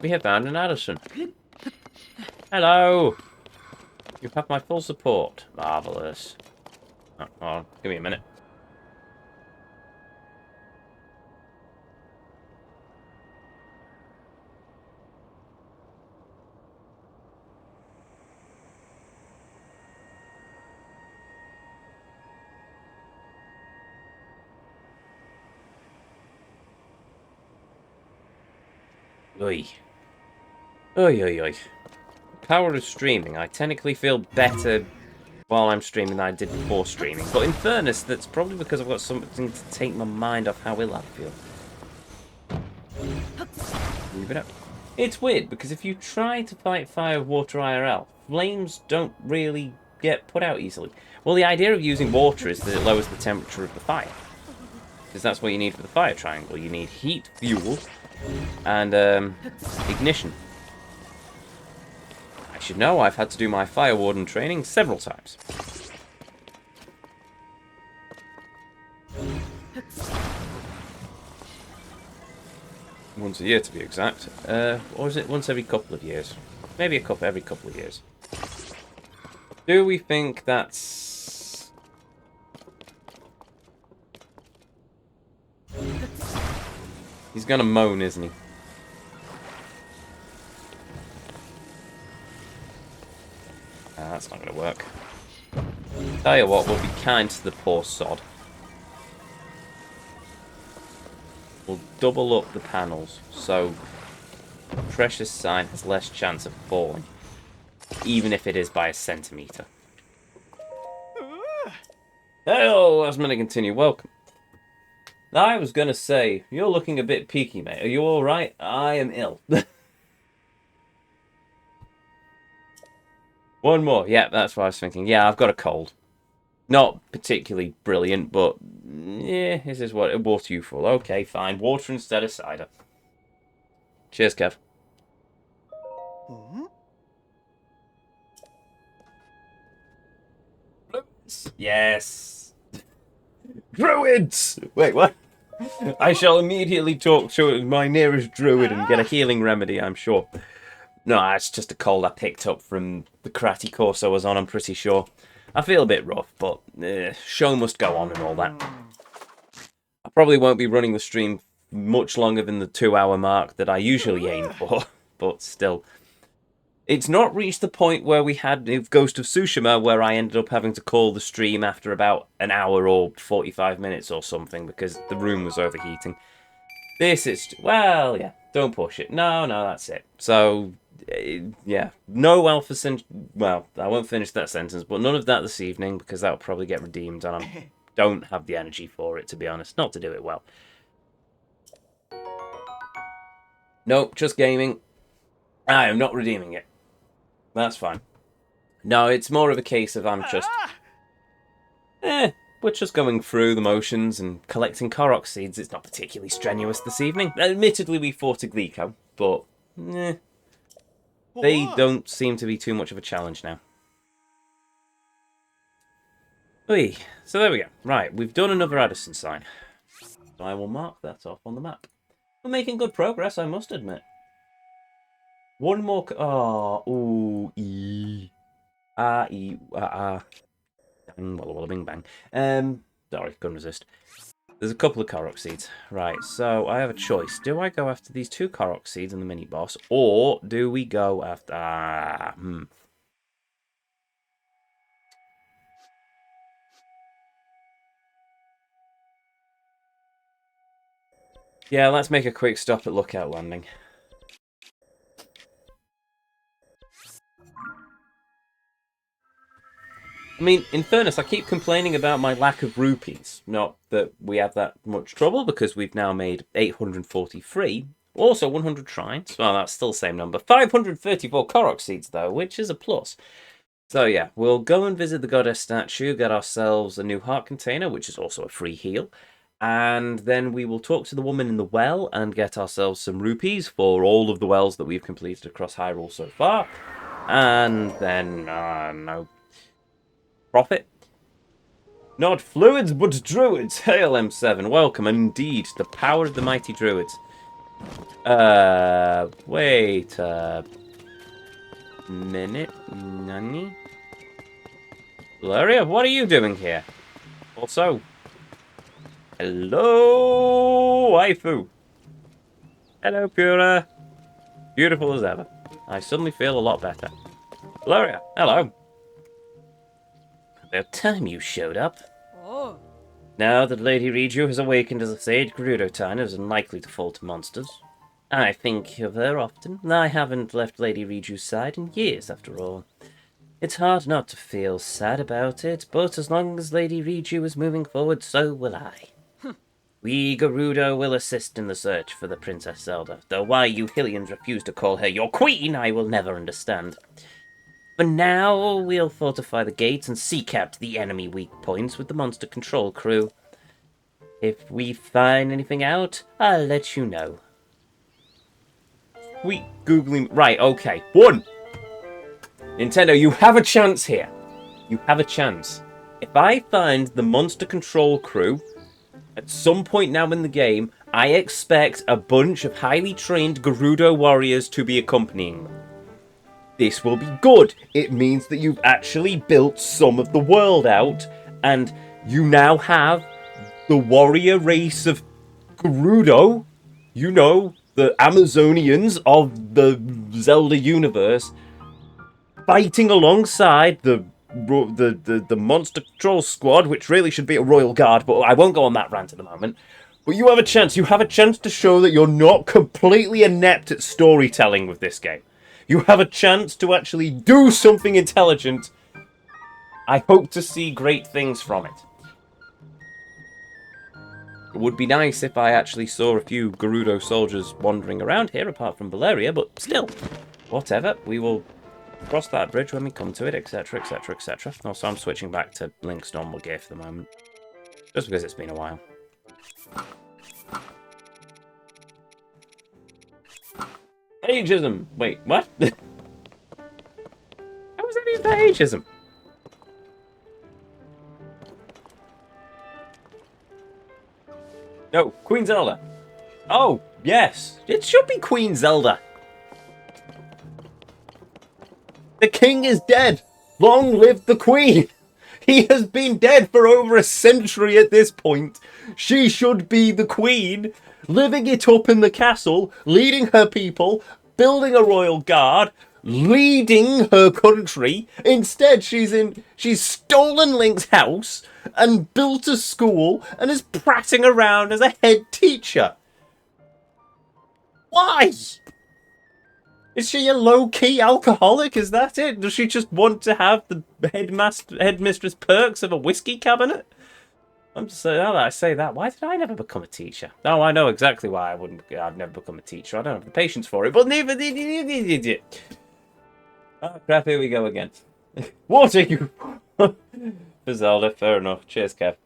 We have found an Addison. Hello! You have my full support. Marvellous. Oh, hold on. Give me a minute. Oi. Oi, oi, oi. Power of streaming. I technically feel better while I'm streaming than I did before streaming. But in fairness, that's probably because I've got something to take my mind off how ill I feel. Move it up. It's weird, because if you try to fight fire with water IRL, flames don't really get put out easily. Well, the idea of using water is that it lowers the temperature of the fire. Because that's what you need for the fire triangle. You need heat, fuel, and ignition. I should know, I've had to do my fire warden training several times. Once a year, to be exact. Or is it once every couple of years? Maybe every couple of years. Do we think that's... He's gonna moan, isn't he? That's not gonna work. Tell you what, we'll be kind to the poor sod. We'll double up the panels, so the precious sign has less chance of falling. Even if it is by a centimetre. Hello, last minute continue, welcome. Now, I was gonna say, you're looking a bit peaky, mate. Are you alright? I am ill. One more. Yeah, that's what I was thinking. Yeah, I've got a cold. Not particularly brilliant, but yeah, this is what water you full. Okay, fine. Water instead of cider. Cheers, Kev. Yes. Druids! Wait, what? I shall immediately talk to my nearest druid and get a healing remedy, I'm sure. No, it's just a cold I picked up from the karate course I was on, I'm pretty sure. I feel a bit rough, but show must go on and all that. I probably won't be running the stream much longer than the 2-hour mark that I usually aim for, but still. It's not reached the point where we had Ghost of Tsushima, where I ended up having to call the stream after about an hour or 45 minutes or something, because the room was overheating. This is... well, yeah, don't push it. No, that's it. So, yeah, no Alpha Cent... well, I won't finish that sentence, but none of that this evening, because that'll probably get redeemed, and I don't have the energy for it, to be honest, not to do it well. Nope, just gaming. I am not redeeming it. That's fine. No, it's more of a case of I'm just... we're just going through the motions and collecting Korok seeds. It's not particularly strenuous this evening. Admittedly, we fought a Glico, but... they don't seem to be too much of a challenge now. Oy. So there we go. Right, we've done another Addison sign. So I will mark that off on the map. We're making good progress, I must admit. One more... oh, ooh, E. Ah, E, bang, walla walla bing bang. Sorry, couldn't resist. There's a couple of Korok seeds. Right, so I have a choice. Do I go after these 2 Korok seeds and the mini-boss, or do we go after... Yeah, let's make a quick stop at Lookout Landing. I mean, in fairness, I keep complaining about my lack of rupees. Not that we have that much trouble, because we've now made 843. Also 100 shrines. Well, that's still the same number. 534 Korok seeds, though, which is a plus. So yeah, we'll go and visit the goddess statue, get ourselves a new heart container, which is also a free heal. And then we will talk to the woman in the well and get ourselves some rupees for all of the wells that we've completed across Hyrule so far. And then, no... profit? Not fluids, but druids! Hail M7, welcome, and indeed, the power of the mighty druids. Wait a minute. Nani? Valeria, what are you doing here? Also, hello, waifu. Hello, Pura. Beautiful as ever. I suddenly feel a lot better. Valeria, hello. About time you showed up. Oh. Now that Lady Riju has awakened as a sage, Gerudo-tan is unlikely to fall to monsters. I think of her often. I haven't left Lady Riju's side in years, after all. It's hard not to feel sad about it, but as long as Lady Riju is moving forward, so will I. We, Gerudo, will assist in the search for the Princess Zelda, though why you Hylians refuse to call her your queen, I will never understand. For now, we'll fortify the gates and seek out the enemy weak points with the monster control crew. If we find anything out, I'll let you know. Sweet googling... Right, okay. 1! Nintendo, you have a chance here. You have a chance. If I find the monster control crew, at some point now in the game, I expect a bunch of highly trained Gerudo warriors to be accompanying them. This will be good. It means that you've actually built some of the world out, and you now have the warrior race of Gerudo, you know, the Amazonians of the Zelda universe, fighting alongside the monster control squad, which really should be a royal guard, but I won't go on that rant at the moment. But you have a chance. You have a chance to show that you're not completely inept at storytelling with this game. You have a chance to actually do something intelligent. I hope to see great things from it. It would be nice if I actually saw a few Gerudo soldiers wandering around here, apart from Valeria, but still. Whatever, we will cross that bridge when we come to it, etc, etc, etc. Also, I'm switching back to Link's normal gear for the moment. Just because it's been a while. Ageism! Wait, what? How was that even ageism? No, Queen Zelda. Oh, yes. It should be Queen Zelda. The king is dead. Long live the queen. He has been dead for over a century at this point. She should be the queen, living it up in the castle, leading her people, building a royal guard, leading her country. Instead, she's stolen Link's house and built a school and is prattling around as a head teacher. Why? Is she a low-key alcoholic? Is that it? Does she just want to have the headmistress perks of a whiskey cabinet? I'm just saying, now that I say that, why did I never become a teacher? Oh, I know exactly why I've never become a teacher. I don't have the patience for it, but neither did you. Oh, crap, here we go again. Water you! For Zelda, fair enough. Cheers, Kev.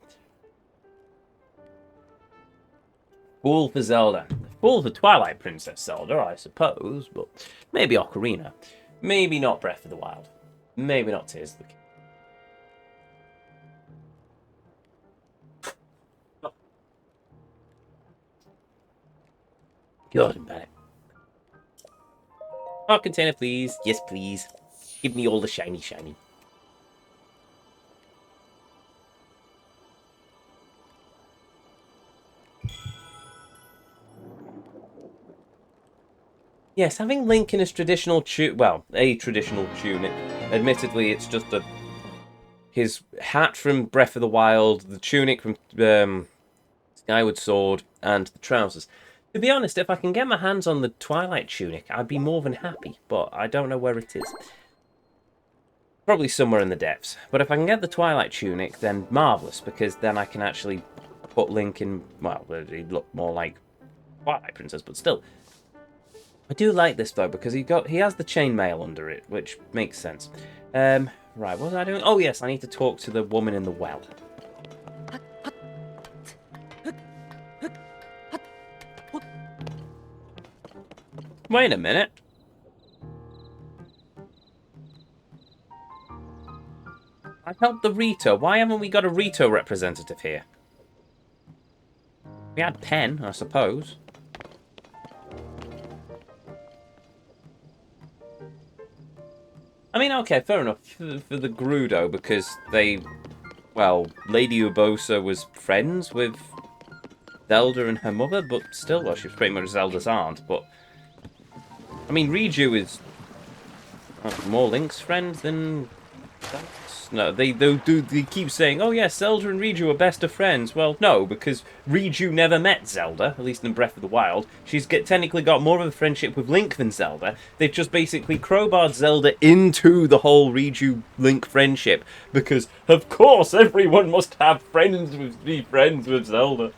Fool for Zelda. Fool for Twilight Princess Zelda, I suppose, but maybe Ocarina. Maybe not Breath of the Wild. Maybe not Tears of the Kingdom. God, Bennett. Heart container, please. Yes, please. Give me all the shiny. Yes, having Link in his traditional a traditional tunic. Admittedly, it's just his hat from Breath of the Wild, the tunic from Skyward Sword, and the trousers. To be honest, if I can get my hands on the Twilight tunic, I'd be more than happy, but I don't know where it is. Probably somewhere in the depths. But if I can get the Twilight tunic, then marvellous, because then I can actually put Link in, well, he'd look more like Twilight Princess, but still. I do like this, though, because he has the chainmail under it, which makes sense. Right, what was I doing? Oh, yes, I need to talk to the woman in the well. Wait a minute. I helped the Rito. Why haven't we got a Rito representative here? We had Pen, I suppose. I mean, okay, fair enough for the Gerudo, because they, well, Lady Urbosa was friends with Zelda and her mother, but still, well, she was pretty much Zelda's aunt, but, I mean, Riju is more Link's friend than... No, they keep saying, oh yes, Zelda and Riju are best of friends. Well, no, because Riju never met Zelda, at least in Breath of the Wild. She's technically got more of a friendship with Link than Zelda. They've just basically crowbarred Zelda into the whole Riju-Link friendship, because, of course, everyone must have be friends with Zelda.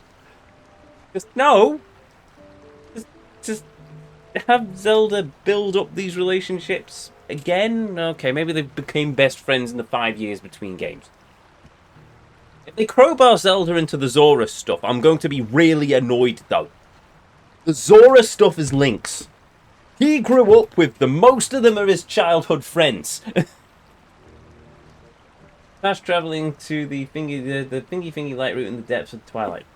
Just, no! Just have Zelda build up these relationships again? Okay, maybe they became best friends in the 5 years between games. If they crowbar Zelda into the Zora stuff, I'm going to be really annoyed, though. The Zora stuff is Link's. He grew up with them. Most of them are his childhood friends. Fast traveling to the thingy light route in the depths of the Twilight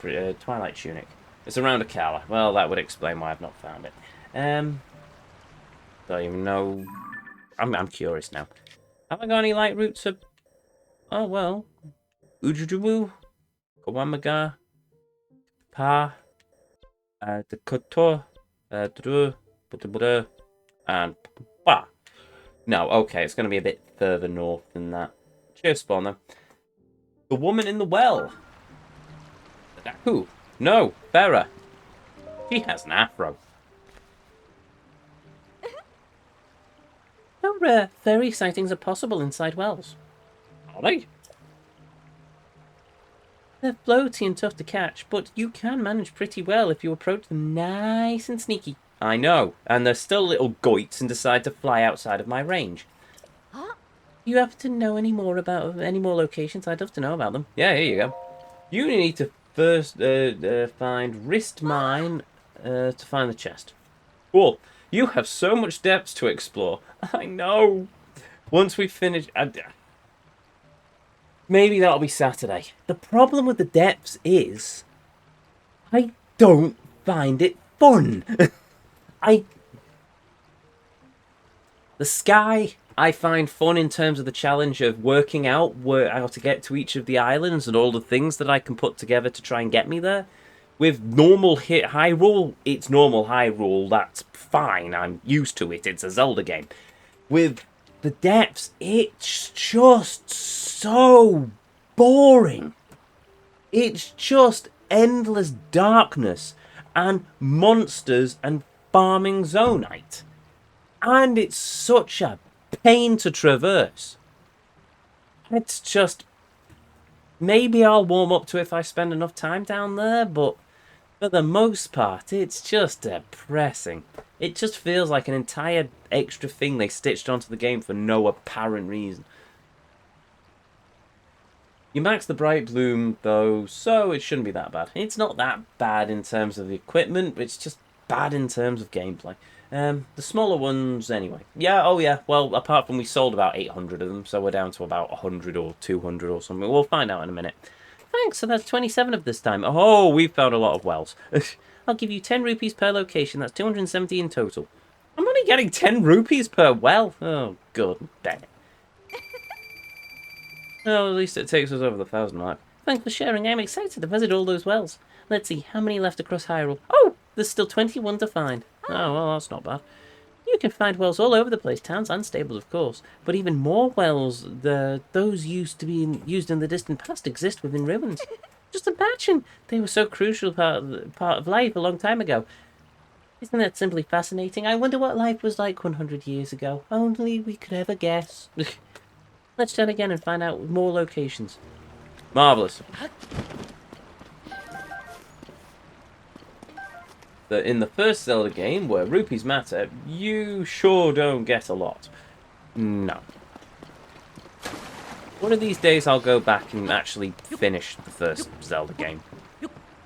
Tunic. It's around Akala. Well, that would explain why I've not found it. Don't even know. I'm curious now. Have I got any light routes of... Oh, well. Ujujubu, Kawamaga, Pa, the Koto, and Pa. No, okay, it's going to be a bit further north than that. Cheers, Spawner. The woman in the well. Who? No, Farah. She has an afro. How rare fairy sightings are possible inside wells? Are they? They're floaty and tough to catch, but you can manage pretty well if you approach them nice and sneaky. I know, and they're still little goits and decide to fly outside of my range. Huh? You happen to know any more locations? I'd love to know about them. Yeah, here you go. You need to first find Wrist Mine to find the chest. Cool. You have so much depth to explore. I know. Once we finish... maybe that'll be Saturday. The problem with the depths is... I don't find it fun. The sky, I find fun in terms of the challenge of working out how to get to each of the islands and all the things that I can put together to try and get me there. With normal Hyrule, it's normal Hyrule, that's fine, I'm used to it, it's a Zelda game. With the depths, it's just so boring. It's just endless darkness and monsters and farming Zonite. And it's such a pain to traverse. It's just... maybe I'll warm up to it if I spend enough time down there, but for the most part, it's just depressing. It just feels like an entire extra thing they stitched onto the game for no apparent reason. You max the Bright Bloom, though, so it shouldn't be that bad. It's not that bad in terms of the equipment, but it's just bad in terms of gameplay. The smaller ones, anyway. Yeah, oh yeah, well, apart from we sold about 800 of them, so we're down to about 100 or 200 or something. We'll find out in a minute. Thanks, so that's 27 of this time. Oh, we've found a lot of wells. I'll give you 10 rupees per location. That's 270 in total. I'm only getting 10 rupees per well. Oh, good. Dang it. Well, at least it takes us over the 1,000 mark. Thanks for sharing. I'm excited to visit all those wells. Let's see, how many left across Hyrule? Oh, there's still 21 to find. Oh, well, that's not bad. You can find wells all over the place, towns and stables, of course. But even more wells, those used in the distant past, exist within ruins. Just imagine, they were so crucial part of life a long time ago. Isn't that simply fascinating? I wonder what life was like 100 years ago. Only we could ever guess. Let's turn again and find out more locations. Marvellous. In the first Zelda game, where rupees matter, you sure don't get a lot. No. One of these days I'll go back and actually finish the first Zelda game.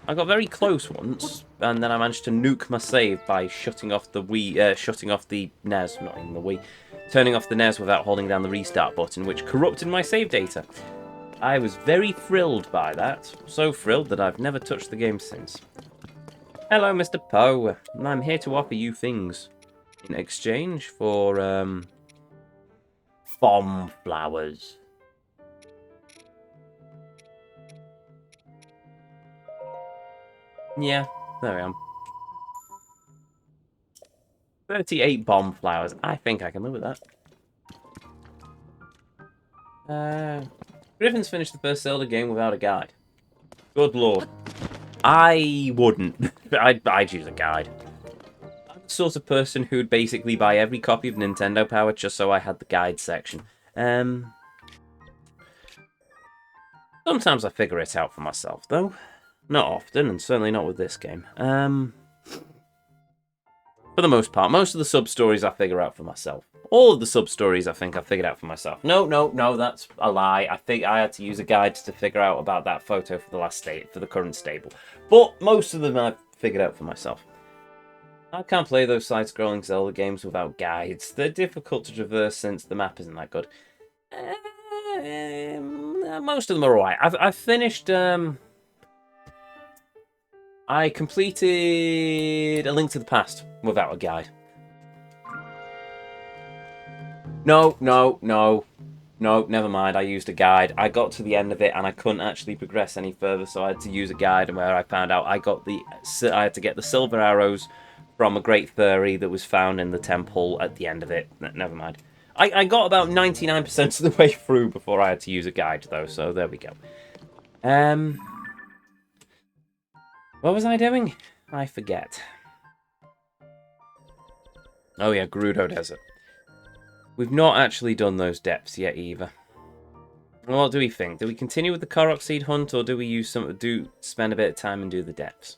I got very close once, and then I managed to nuke my save by shutting off the NES, not even the Wii, turning off the NES without holding down the restart button, which corrupted my save data. I was very thrilled by that, so thrilled that I've never touched the game since. Hello, Mr. Poe. I'm here to offer you things in exchange for bomb flowers. Yeah, there we are. 38 bomb flowers. I think I can live with that. Griffin's finished the first Zelda game without a guide. Good lord. I wouldn't. I'd use a guide. I'm the sort of person who'd basically buy every copy of Nintendo Power just so I had the guide section. Sometimes I figure it out for myself, though. Not often, and certainly not with this game. For the most part, most of the sub-stories I figure out for myself. All of the sub-stories I think I figured out for myself. No, that's a lie. I think I had to use a guide to figure out about that photo for the current stable. But most of them I've figured out for myself. I can't play those side-scrolling Zelda games without guides. They're difficult to traverse since the map isn't that good. Most of them are alright. I've finished... I completed A Link to the Past without a guide. No, never mind. I used a guide. I got to the end of it and I couldn't actually progress any further, so I had to use a guide. And where I found out I had to get the silver arrows from a great fairy that was found in the temple at the end of it. Never mind. I got about 99% of the way through before I had to use a guide, though. So there we go. What was I doing? I forget. Oh yeah, Gerudo Desert. We've not actually done those depths yet either. What do we think? Do we continue with the Korok Seed hunt, or do we spend a bit of time and do the depths?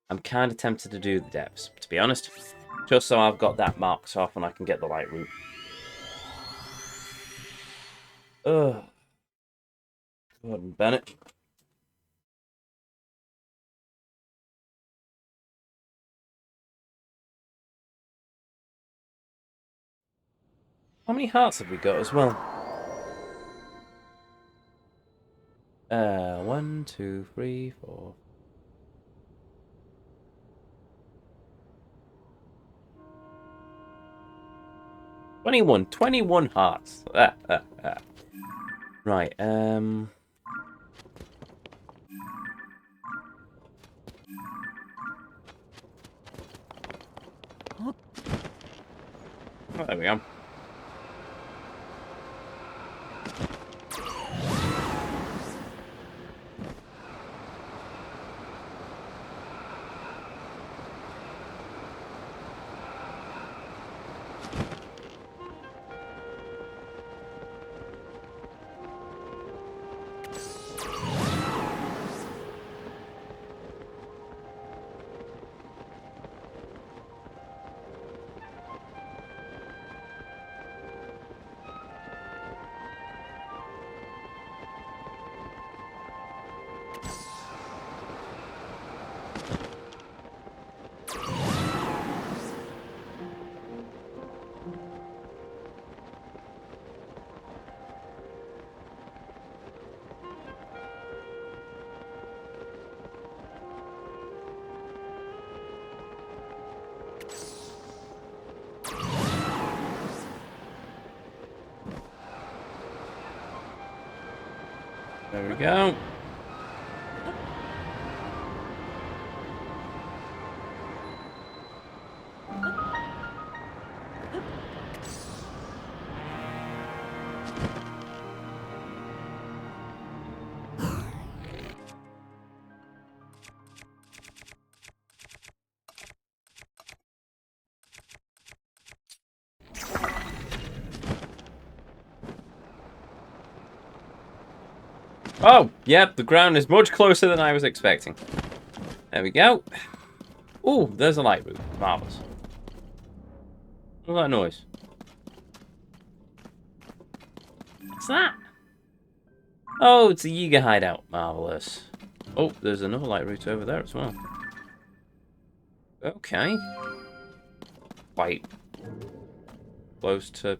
I'm kind of tempted to do the depths, to be honest. Just so I've got that marked off and I can get the light route. Ugh. Gordon Bennett. How many hearts have we got as well? 1, 2, 3, 4. Twenty-one hearts. Right, Oh, there we go. There we go. Oh, yep, the ground is much closer than I was expecting. There we go. Ooh, there's a light route. Marvellous. What's that noise? What's that? Oh, it's a Yiga hideout. Marvellous. Oh, there's another light route over there as well. Okay. Quite close to...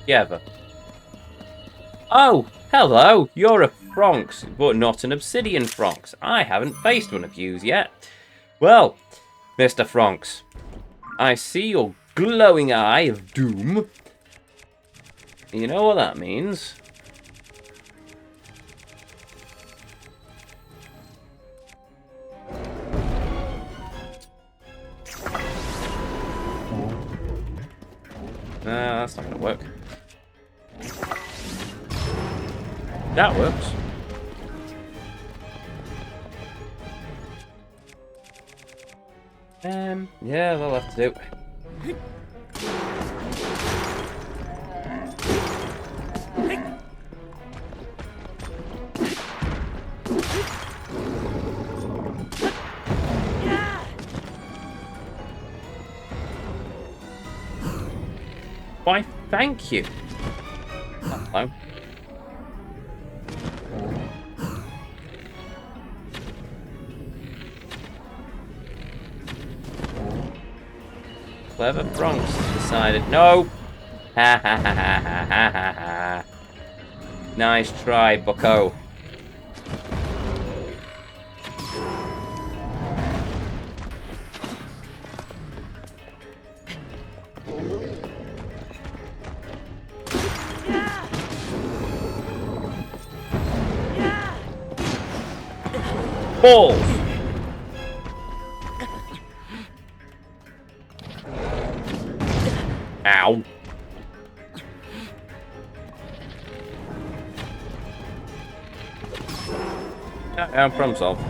Together. Oh, hello. You're a Fronx, but not an Obsidian Fronx. I haven't faced one of yous yet. Well, Mr. Fronx, I see your glowing eye of doom. You know what that means? That's not gonna work. That works. Yeah, that'll have to do. Why, thank you. Hello. Clever Bronx decided no. Ha ha ha ha ha ha ha ha. Nice try, bucko. Balls! Ow. Yeah, problem solved.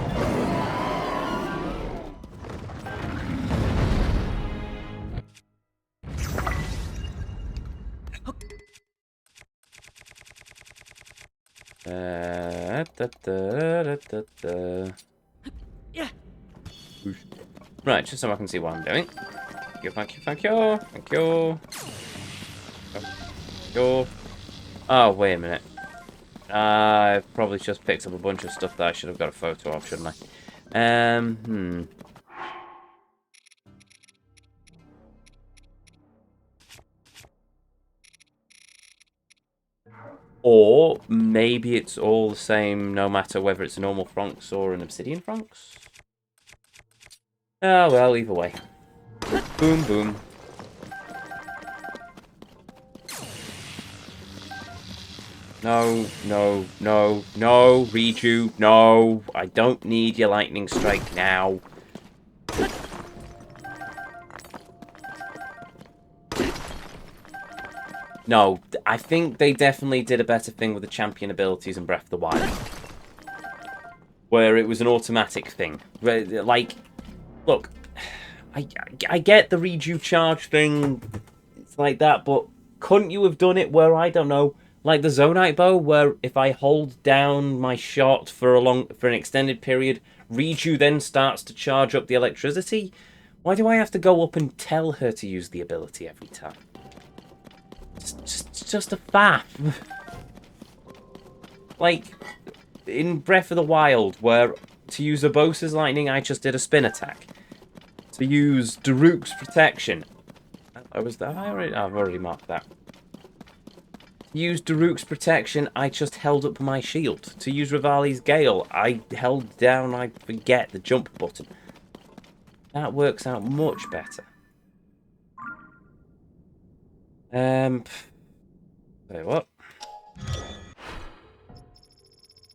Right, just so I can see what I'm doing. Thank you, thank you, thank you, thank you. Thank you. Oh, wait a minute. I probably just picked up a bunch of stuff that I should have got a photo of, shouldn't I? Or maybe it's all the same no matter whether it's a normal Franks or an obsidian Franks? Oh, well, either way. Boom, boom. No, no, no, no, Reju, no. I don't need your lightning strike now. No, I think they definitely did a better thing with the champion abilities in Breath of the Wild. Where it was an automatic thing. Like, look, I get the Reju charge thing, it's like that, but couldn't you have done it where, I don't know, like the Zonite bow, where if I hold down my shot for an extended period, Reju then starts to charge up the electricity? Why do I have to go up and tell her to use the ability every time? Just a faff. Like, in Breath of the Wild, where to use Urbosa's lightning, I just did a spin attack. To use Daruk's protection, I've already marked that. To use Daruk's protection, I just held up my shield. To use Rivali's Gale, I held down, I forget, the jump button. That works out much better. Wait, what?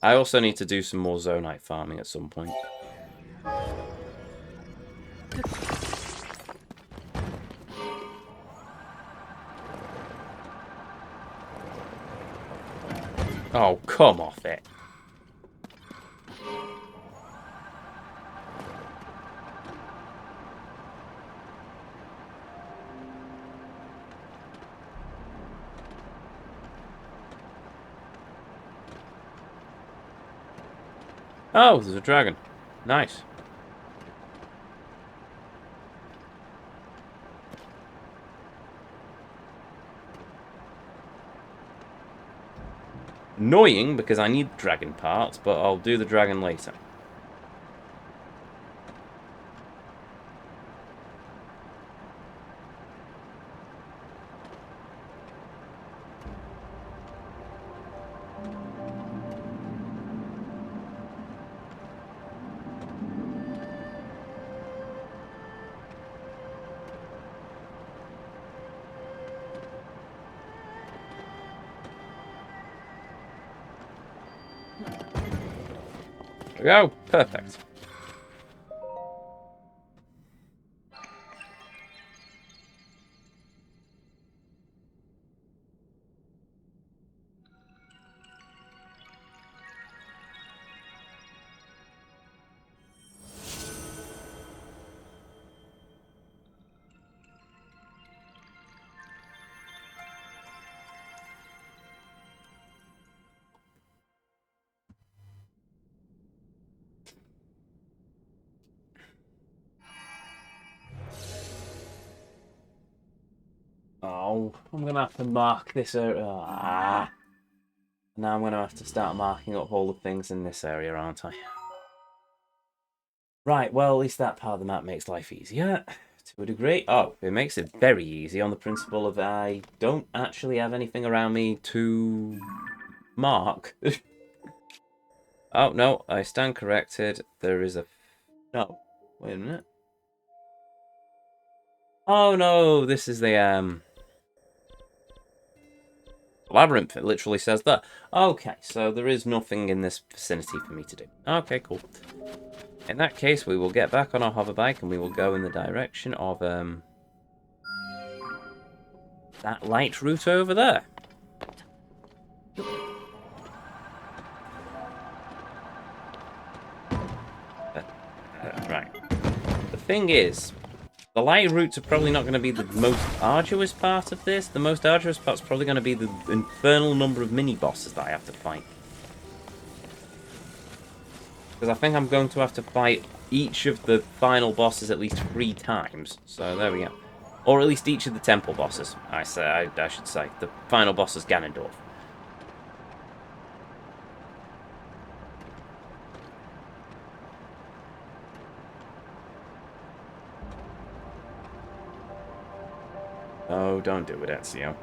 I also need to do some more Zonite farming at some point. Oh, come off it. Oh, there's a dragon. Nice. Annoying, because I need dragon parts, but I'll do the dragon later. we go. Perfect. Oh, I'm going to have to mark this area. Now I'm going to have to start marking up all the things in this area, aren't I? Right, well, at least that part of the map makes life easier. To a degree. Oh, it makes it very easy on the principle of I don't actually have anything around me to mark. Oh, no, I stand corrected. There is a... No, wait a minute. Oh, no, this is the, labyrinth. It literally says that. Okay, so there is nothing in this vicinity for me to do. Okay, cool. In that case, we will get back on our hover bike and we will go in the direction of, that light route over there. Right. The thing is, the light routes are probably not going to be the most arduous part of this. The most arduous part is probably going to be the infernal number of mini-bosses that I have to fight. Because I think I'm going to have to fight each of the final bosses at least 3 times. So there we go. Or at least each of the temple bosses, I should say. The final boss is Ganondorf. Oh, don't do it, Ezio.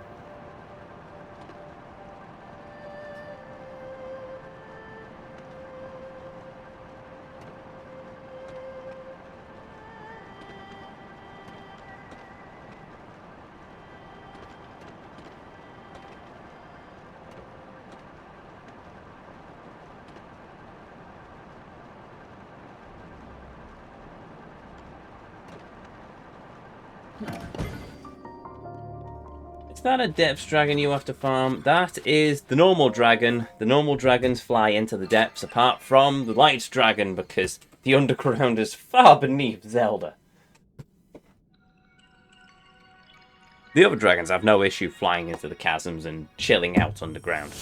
Is that a depths dragon you have to farm? That is the normal dragon. The normal dragons fly into the depths, apart from the light dragon, because the underground is far beneath Zelda. The other dragons have no issue flying into the chasms and chilling out underground.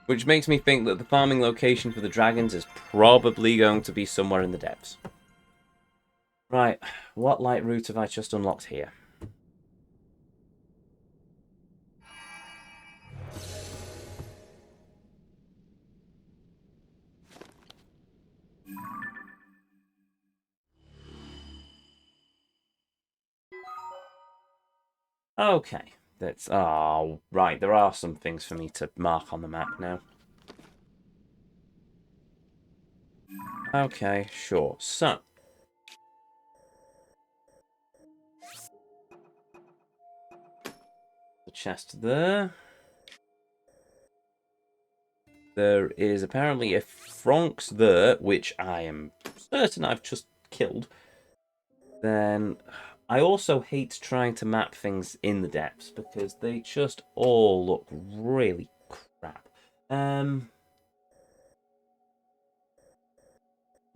Which makes me think that the farming location for the dragons is probably going to be somewhere in the depths. Right, what light route have I just unlocked here? Okay, that's... Oh, right, there are some things for me to mark on the map now. Okay, sure. So, the chest there. There is apparently a Franx there, which I am certain I've just killed. Then I also hate trying to map things in the depths because they just all look really crap. Another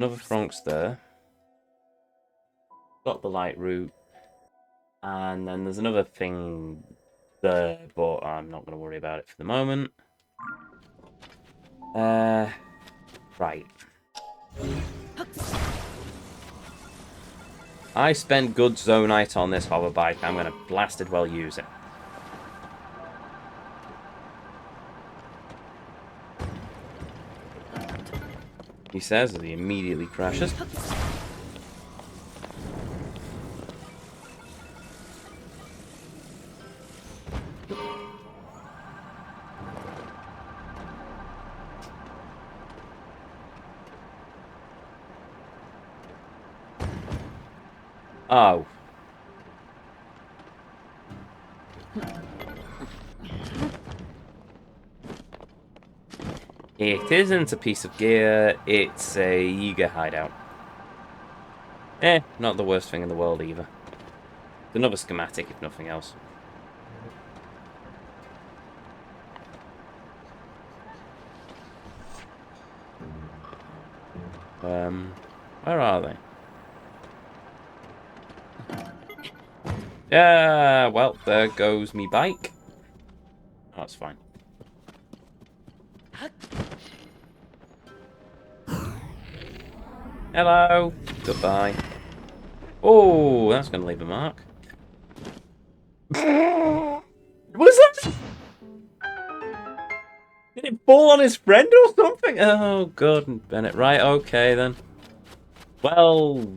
Franx there. Got the light route. And then there's another thing there, but I'm not going to worry about it for the moment. Right. I spend good zonite on this hover bike. I'm going to blasted well use it. He says as he immediately crashes. Oh. It isn't a piece of gear, it's a Yiga hideout. Not the worst thing in the world either. Another schematic, if nothing else. Where are they? Yeah, well, there goes me bike. Oh, that's fine. Hello. Goodbye. Oh, that's going to leave a mark. Was that? Did it fall on his friend or something? Oh, God, Bennett. Right, okay, then. Well,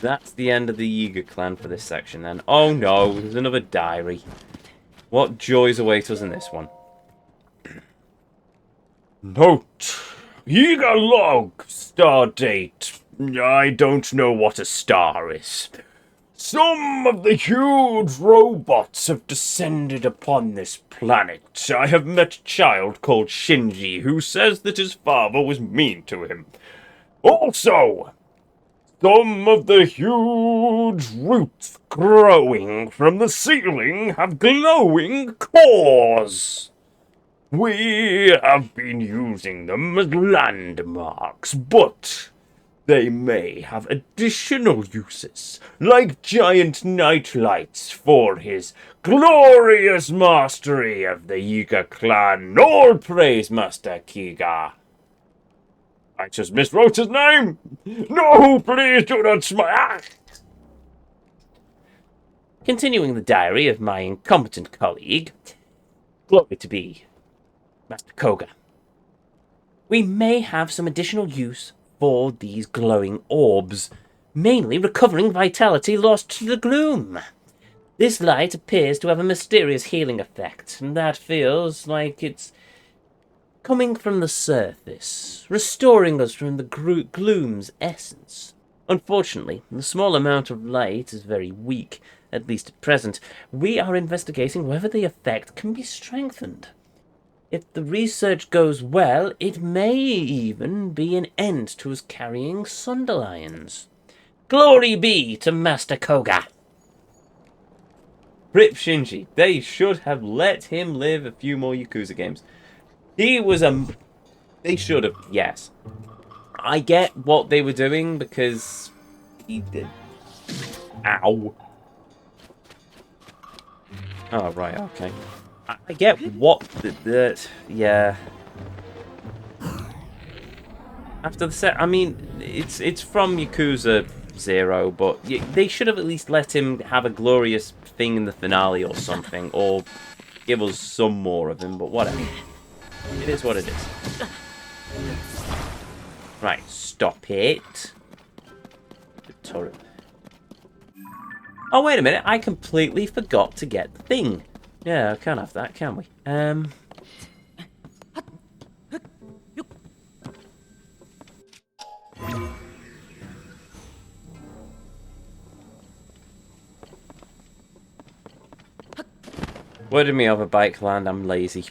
that's the end of the Yiga clan for this section, then. Oh, no, there's another diary. What joys await us in this one? Note. Yiga log. Star date. I don't know what a star is. Some of the huge robots have descended upon this planet. I have met a child called Shinji who says that his father was mean to him. Also, some of the huge roots growing from the ceiling have glowing cores. We have been using them as landmarks, but they may have additional uses, like giant night lights for his glorious mastery of the Yiga clan. All praise Master Kiga. I just miswrote his name. No, please do not smile. Continuing the diary of my incompetent colleague, glory to be Master Koga. We may have some additional use for these glowing orbs, mainly recovering vitality lost to the gloom. This light appears to have a mysterious healing effect, and that feels like it's coming from the surface, restoring us from the gloom's essence. Unfortunately, the small amount of light is very weak, at least at present. We are investigating whether the effect can be strengthened. If the research goes well, it may even be an end to us carrying Sunderlions. Glory be to Master Koga! Rip Shinji. They should have let him live a few more Yakuza games. He was a... They should have, yes. I get what they were doing because he did. Ow. Oh, right, okay. I get what yeah. After the set, I mean, it's from Yakuza 0, but they should have at least let him have a glorious thing in the finale or something, or give us some more of him, but whatever. It is what it is. Right, stop it. The turret. Oh, wait a minute, I completely forgot to get the thing. Yeah, I can't have that, can we? Where did me other bike land? I'm lazy.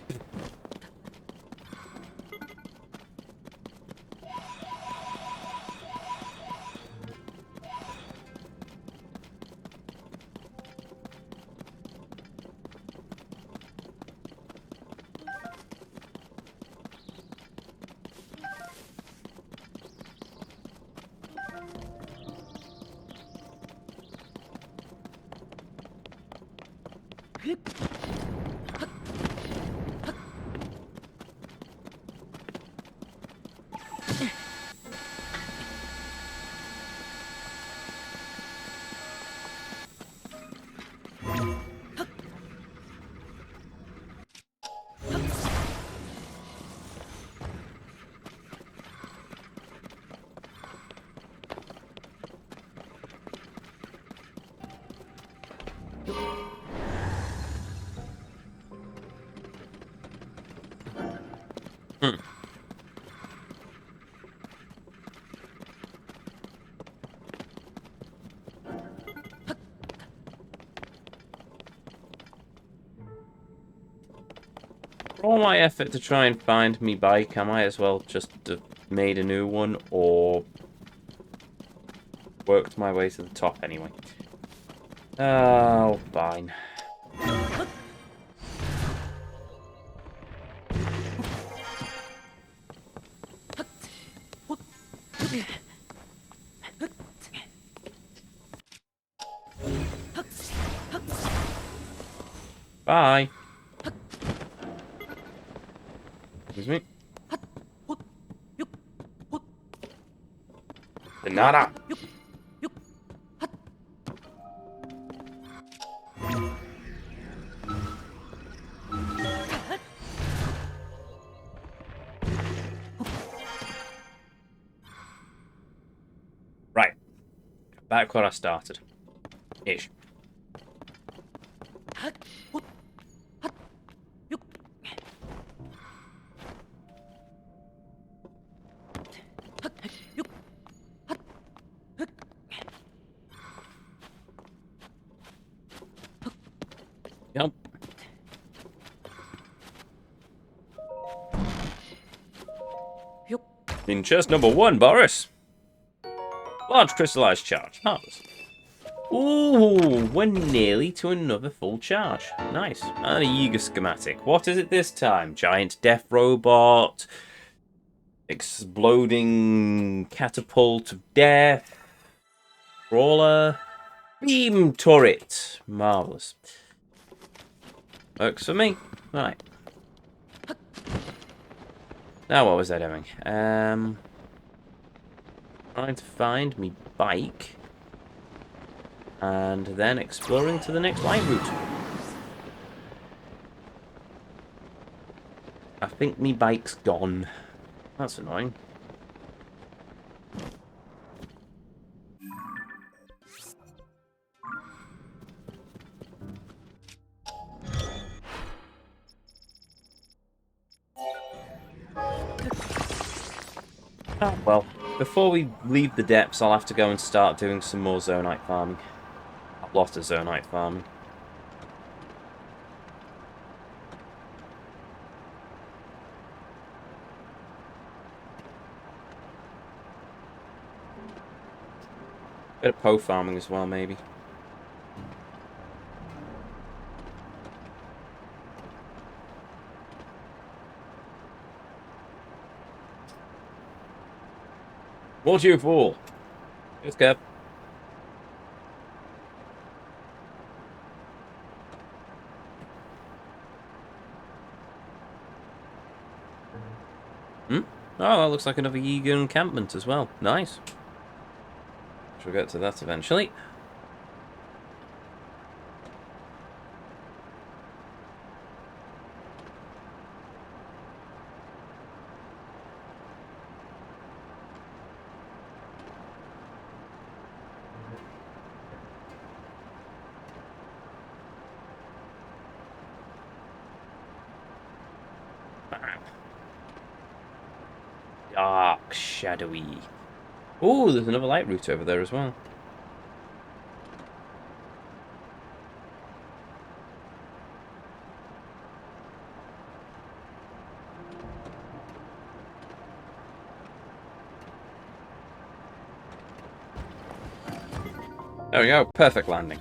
For all my effort to try and find me bike, I might as well just have made a new one or worked my way to the top anyway. Oh, fine. Bye. Excuse me. Nada. Right. Back where I started. Ish. Yep. In chest number 1, Boris. Large crystallized charge. Harvest. Ooh, we're nearly to another full charge. Nice. And a Yiga schematic. What is it this time? Giant death robot. Exploding catapult of death. Brawler. Beam turret. Marvellous. Works for me. Right. Now what was I doing? Trying to find me bike. And then exploring to the next light route. I think me bike's gone. That's annoying. Oh, well, before we leave the depths, I'll have to go and start doing some more Zonite farming. A lot of Zonite farming. Bit of Poe farming as well, maybe. What you fool? Cheers, Kev. Oh, that looks like another Yiga encampment as well. Nice. We'll get to that eventually. Dark, shadowy. Oh, there's another light route over there as well. There we go, perfect landing.